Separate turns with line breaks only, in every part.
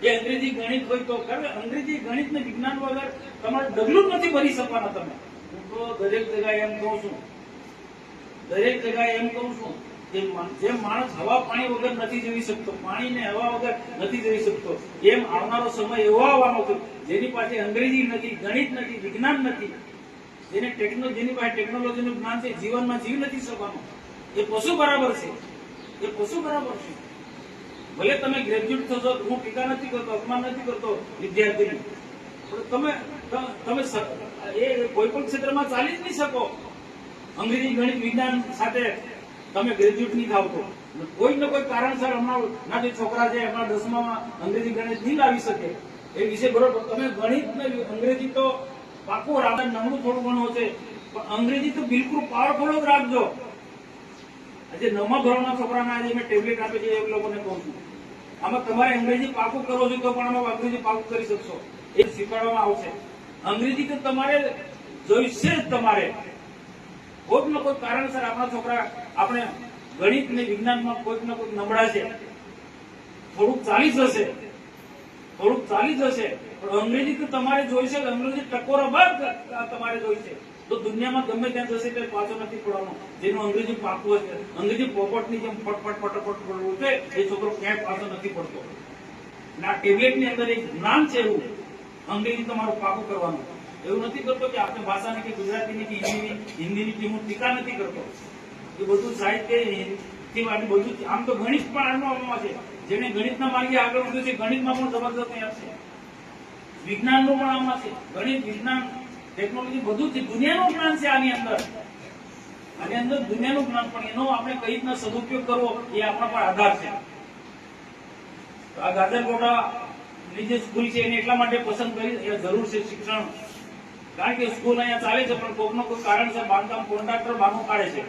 એ અંગ્રેજી ગણિત હોય તો કારણ અંગ્રેજી ગણિત ને વિજ્ઞાન વગર તમારે ડગલું જ નથી ભરી શકવાના તમે. હું તો દરેક જગ્યાએ એમ કહું છું, દરેક જગ્યાએ એમ કહું છું, જેમ માણસ હવા પાણી વગર નથી જીવી શકતો, પાણી ને હવા વગર નથી જીવી શકતો, એમ આવનારો સમય એવો આવવાનો છે જેની પાસે અંગ્રેજી નથી, ગણિત નથી, વિજ્ઞાન નથી, જેની પાસે ટેકનોલોજીનું જ્ઞાન છે, જીવનમાં જીવી નથી શકવાનો. એ પશુ બરાબર છે, એ પશુ બરાબર છે. ભલે તમે ગ્રેજ્યુએટ થશો, હું ટીકા નથી કરતો, અપમાન નથી કરતો વિદ્યાર્થીની, તમે તમે એ કોઈ પણ ક્ષેત્રમાં ચાલી જ નહીં શકો અંગ્રેજી ગણિત વિજ્ઞાન સાથે તમે ગ્રેજ્યુએટ નહીં થાવ તો. કોઈ ને કોઈ કારણસર હમણાં ના જે છોકરા છે હમણાં 10માં અંગ્રેજી ગણિત નહીં લાવી શકે એ વિશે બરોબર. તમે ગણિત ને અંગ્રેજી તો પાકું રાખે, નમણું થોડું ઘણું હશે, પણ અંગ્રેજી તો બિલકુલ પાવરફુલ જ રાખજો. આજે 9મા ધોરણના છોકરાને આજે મેં ટેબ્લેટ આપે છે એ લોકોને કહું છું, આમાં તમારે અંગ્રેજી પાકું કરો છો તો પણ આમાં અંગ્રેજી પાકું કરી શકશો, એ શીખવાડવામાં આવશે. અંગ્રેજી તો તમારે જોઈશે જ. તમારે કોઈક ને કોઈ કારણસર આપણા છોકરા આપણે ગણિત ને વિજ્ઞાનમાં કોઈક ને કોઈક નબળા છે, થોડુંક ચાલી જશે, થોડુંક ચાલી જશે, પણ અંગ્રેજી તો તમારે જોઈશે. અંગ્રેજી ટકોરા બાદ તમારે જોઈશે તો દુનિયામાં ગમે ત્યાં જશે તે પાછો નથી પડવાનો. જેનું અંગ્રેજી પાકું હશે, અંગ્રેજી પોપટની જેમ ફટફટ ફટફટ પડવું છે, એ છોકરો ક્યાંય પાછો નથી પડતો. ના ટેબ્લેટની અંદર એક જ્ઞાન છે એવું અંગ્રેજી તમારું પાકું કરવાનું. એવું નથી કરતો કે આપણે ભાષાની કે ગુજરાતીની કે હિન્દીની કે હું ટીકા નથી કરતો. એ બધું સાહિત્ય બધું આમ તો ગણિત પણ આમાં છે. જેને ગણિતના માર્ગે આગળ વધ્યું છે ગણિતમાં પણ જબરદસ્ત તૈયાર છે. વિજ્ઞાનનું પણ આમાં છે. ગણિત, વિજ્ઞાન, ટેકનોલોજી બધું જ દુનિયાનું જ્ઞાન છે આની અંદર દુનિયાનું જ્ઞાન. પણ એનો આપણે કઈ રીતના સદુપયોગ કરવો એ આપણા પર આધાર છે. આ ગાજરકોટાની જે સ્કૂલ છે એને એટલા માટે પસંદ કરી, એ જરૂર છે શિક્ષણ. કારણ કે સ્કૂલ અહીંયા ચાલે છે પણ કોઈકનો કોઈ કારણસર બાંધકામ કોન્ટ્રાક્ટર બાનો કાઢે છે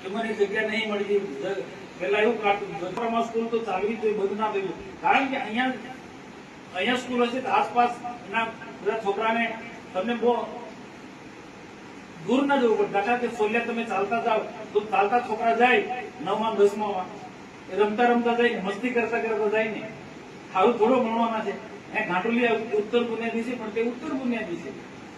કે મને જગ્યા નહીં મળી. પેલા એવું કાઢતું સ્કૂલ તો ચાલવી જોઈએ, બધું ના થયું. કારણ કે અહીંયા સ્કૂલ હશે તો આસપાસના બધા છોકરાને તમને બહુ દૂર ના જવું પડે. દાખલા કે સોલિયા તમે ચાલતા જાઓ તો ચાલતા છોકરા જાય 9માં 10માં રમતા રમતા જાય, મસ્તી કરતા કરતા જાય ને. સારું થોડો ભણવાના છે. ઘાટુલિયા ઉત્તર બુનિયાદી છે પણ તે ઉત્તર બુનિયાદી છે.